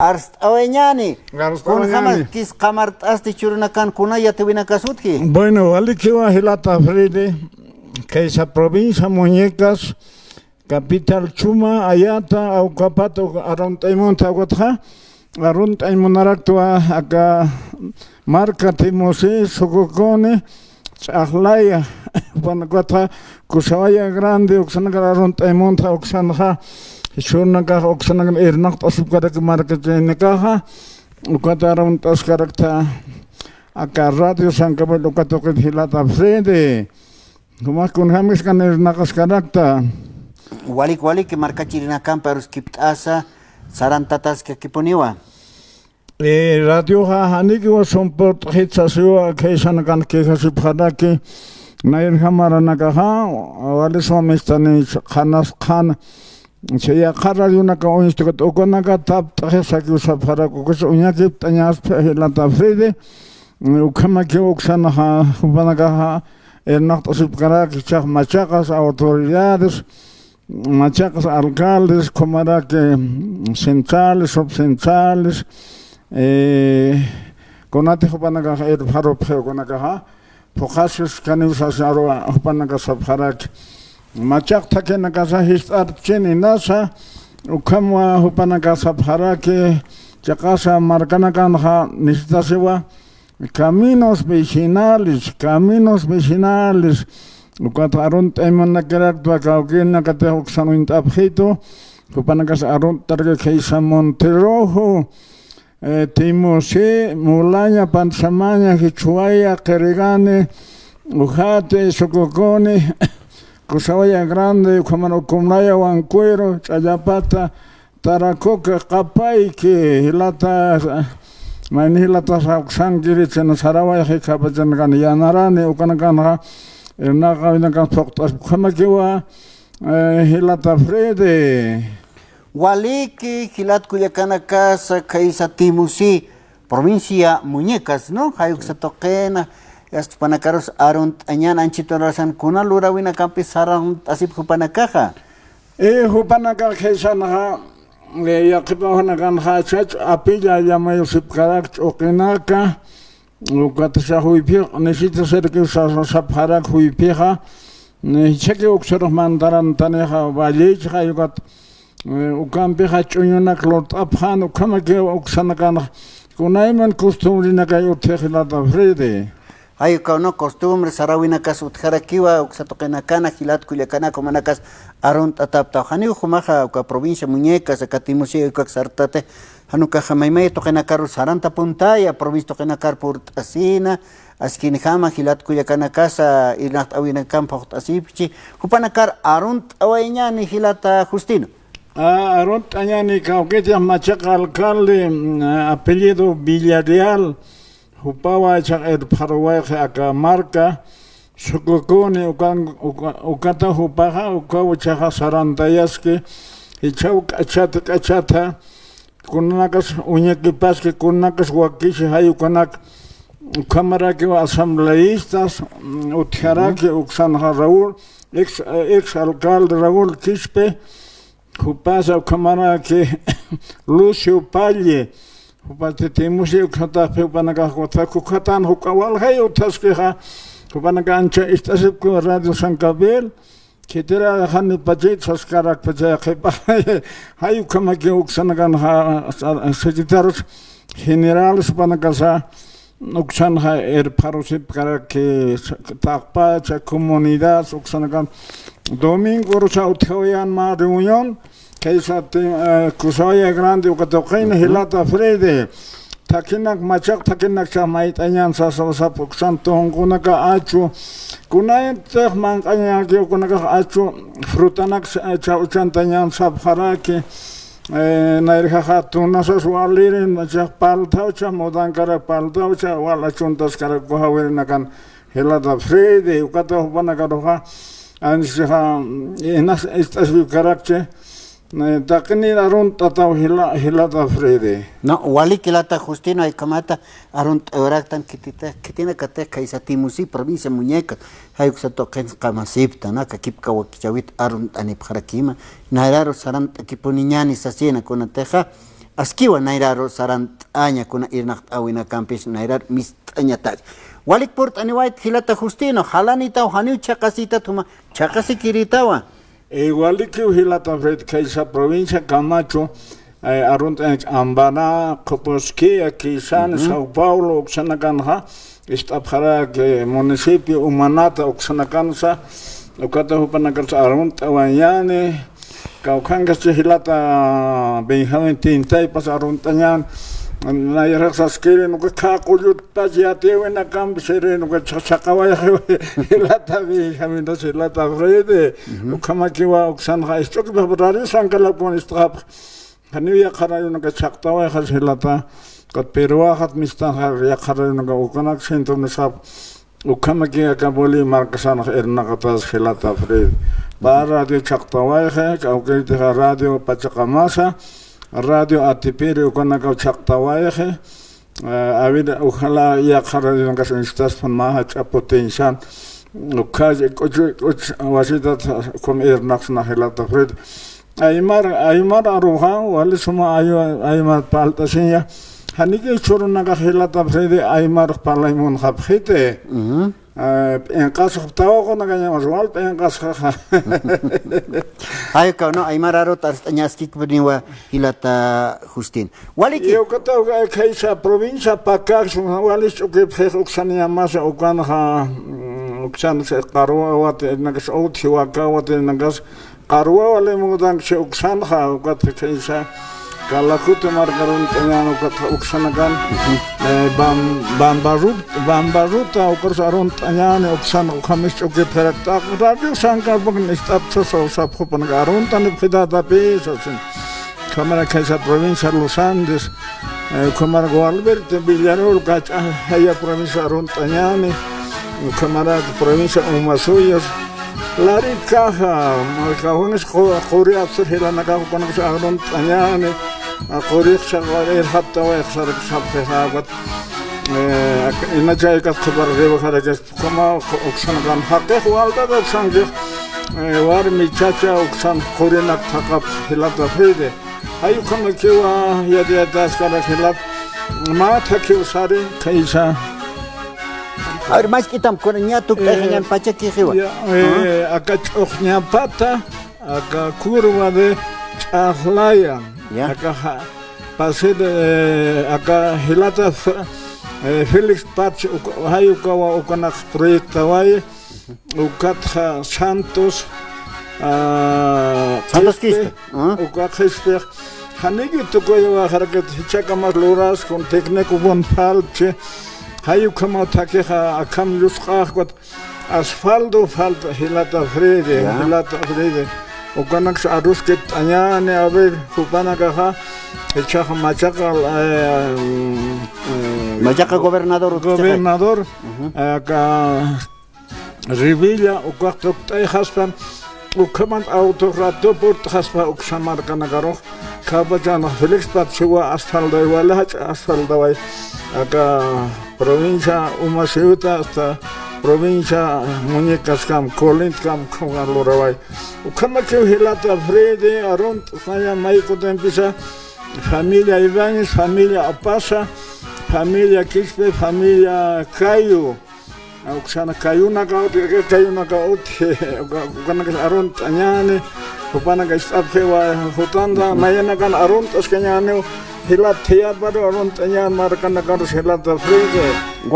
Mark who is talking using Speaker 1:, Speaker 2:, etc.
Speaker 1: Arst aweñani. Kun
Speaker 2: Aweñani.
Speaker 1: jamás kis kamart asti churunakan kunaya tewina kasutki.
Speaker 2: Bueno, Aliquiwa Hilata Frede, que esa provincia Muñecas, capital Chuma, Ayata, Aucapato, Arontaimonta, Guatja, Arontaimonaractua, acá, Marca Timosé, Sococone, Chahlaya, Guatja, Cusawaya Grande, Oxanaga, Arontaimonta, Oxanaja, Shurnaga, Oxanaga, Ernacht, Asupkarak, Marca Nekaja, Ucataron Tascarakta. Acá Radio San Gabriel lo que toca Hilata Frede, como con James Canes Nagas Caracta.
Speaker 1: Walik que marca chirinakan pero skiptasa sarantatas que kiponiwa.
Speaker 2: Radio Haniki son por Hitsasua, Kaisanakan Kesiphanaki, Nair Hamara Nagaha, Waliso Mistani Hanas Khan. Saya kara yuna ka oinsto ka okonaga tap tahesaki usapara kokos unyaki tanyas Hilata Frede. Ukama que oxana hubanaga nacht asupkarak chak machacas autoridades machacas alcaldes comara que centrales subcentrales conate hubanaga faro peo conaga pocasios canusas aro hubanaga sabharak machak takena casa histar cheni nasa ukama hubanaga sabharak chakasa marcanagan ha nisitasewa caminos vecinales, Lucataron Taimana Caractua, Cauquena, Cateoxano Intapjeto, Cupanagas Aron Targeisa Monterojo, Timosé, Mulaña, Panzamaña, Hichuaya, Queregane, Ujate, Sococone, Cusawaya Grande, Comano Comlaya, Huancuero, Chayapata, Taracoca, Capay, que Hilata. Manila tasauksan kiri chena Sarawak kabajan kan yanarane ukanakan ha naka kan poktas khamakiwa Hilata Frede
Speaker 1: Waliki hilat kuyakana casa kaisa Timusi provincia Muñecas no hayuk satokena yastupanacaros arunt añan anchito rasan kuna lura wina kampi sarang asip hupanakaja
Speaker 2: hupanaka kaisana Yakipahan hachach apilla llama Yosip Karak Okenaka Ukatasha Huipir, necesita ser que Sapharak Huipija, Cheque Oxeros Mandaran Taneja Valleja, Yugat Ukampeja Chuyunak Lot Abhan, Ukamake Oxanakan, Kunaiman Costumrinaga Utehilata Frede.
Speaker 1: Hay no costumbre sarawinakas utharakiwa uksatokenakana hilat kuyakana komanakas arunt atapta hani ujumaja uka provincia Muñecas akatimusi ukak sartate hanuka jamaimay tokenakar saranta puntaya provincia tokenakar por asina askin jama hilat kuyakana casa inat awinakan port asipchi hupanakar arunt awaiñani hilata Justino
Speaker 2: Arunt añani cauquetia machaca alcalde apellido Villarreal Hupawa chak Paraguay aka marca Sococone ukata hupaha ukawa chaha sarantayaske hichau kachata kunakas uñakipaske kunakas wakishi hayu kunak cámara que asambleístas utiarake uxanja Raúl ex alcalde Raúl Quispe hupasa cámara que Lucio Palle Hupate Timusi ukata pepanaga kukatan hukawal hayo taskeha hupanaga ancha istasip ku Radio San Gabriel kitera hani pajit saskarak pajaya kepa hayo kama ke uksanagan ha secretarios generales hupanaga sa uksan ha parosip karak ke takpa cha comunidad uksanagan domingo rocha uthoyan ma reunión Kaisa Kusawaya Grande ukatokaina Hilata Frede takinak machak takinak sa maitañan sa puksan tongkunaka achu kunayan tek mangkanya kyo kunaka achu frutanak sa uchantañan sa bharaki nairha hatuna sa swalirin machak paltau cha modankara paltau cha wala chuntas kara kuhawirinakan Hilata Frede ukatopanaka roha ansiha enas estas karakche Takini arunt atau Hilata Frede.
Speaker 1: No, wali kilata Justino ay kamata arunt oraktan kitina kate kaisa Timusi provincia Muñecas hayuk sa token kamasipta na kakipka wakichawit arunt anip harakima nairaro sarant kipuniñani sasina kunateja askiwa nairaro sarantaña kuna irnaq awina campis nairar mistañataq walik portaniwait hilata Justino halanita haniu chaqasita tuma chaqasi kiritawa
Speaker 2: walik hilata fred kaisa provincia Camacho arunt Ambana Coposqui aquí Sao Paulo oxanakanha istapjara que municipio Umanata oxanakansa ukata hupanakarsa arunt awanyane Kaukangas hilata Benjamin Tintay pasaron tanyan na yarasas kire no ka kuyuta jate wena kam sere no ka chakawaya hilata Benjamin das hilata frede ukama kiwa uksan ha istok babrari sankala pon istrap haniya kharayo no ka chaktawa khas hilata ka perwa khat mistan ya kharayo no ka ukanak sento nisap ukama kiya ka boli markasan erna katas hilata frede para radio Chactawaje, que radio Pachacamasa, radio Atipiri, Ucanacao Chactawaje, Avida Ujala Yakara, que son estas con más potencial, Ucaje, Wasitat, con Ernax Nagelata Fred. Aymar Aruja, Walisuma Aymar Paltasinya, Haniki Churunaga Helata Fred, Aymar Palamon Hapjete. En caso estaba con la caña más alta, en caso.
Speaker 1: Ay, no, hay mararo tarstañaski que venía hilata Justin. Waliki.
Speaker 2: Yo que tengo que esa provincia para acá, son iguales que Oxania más o Ganja, Oxan se carua o te nagas o tiwaka o te nagas carua o le mudan se Oxanja o que esa. Kalakuta margaron tanyano kata uksanagan bambaruta ukarsaron tanyane uksan ukhamis uke perakta radio sankar bang istapsa so panagarun tan pidada pesasin kamera kaisa provincia Los Andes kamera Gualberto Villarreal kacha haya provincia ron tanyane kamera provincia Umasuyas Lari caja marcajones Corea Sergela Nagajo con ron tanyane Korea شغال حتى ويخسر شبكة هذا إن جاي كتبر ريبه خارج كما أقسم كان حقه والده أقسم وار ميتشا أقسم كوريا نتاقب هلا تفريده أيو كم كيوا يدي أداس كذا هلا ما تكيو ساري كيسا
Speaker 1: Ahora más que tam corña tu cajan pacha que jiwa.
Speaker 2: Acá ochnia pata, acá curva de Ahlaya. Acá pasé acá hilata Felix Pach hayukawa ukanak proyecta vaya ukatja Santos
Speaker 1: Quispe
Speaker 2: ukatja hanigi tukoya harakat hichakamas loras con técnico bon falche hayukama takeja akam yusqaqat asfalto falta hilata frede Ukanak arus que añane a ver Jupanacaja echaja
Speaker 1: Machaca gobernador
Speaker 2: acá Rivilla Ucacto Haspan Ucaman autorrato por Haspa Uxamar Canagaro Cabajana Felix Patsua Asfalda Asfalda acá provincia Umasiuta hasta provincia Muñecas Cam, Colint Cam, Congalorabay. Ukama que hilata Frede, Aront, Faya Maiko Tempisa, familia Ibáñez, familia Apasa, familia Quispe, familia Cayo. Uxana Cayuna Gaut, Ukana Aront Añane, Upana Gastapeva, Hutanda, Mayanagan Aront, Ascanyano, Hilat Tiabaro, Aront Añan, Marcanagar, Hilata Frede.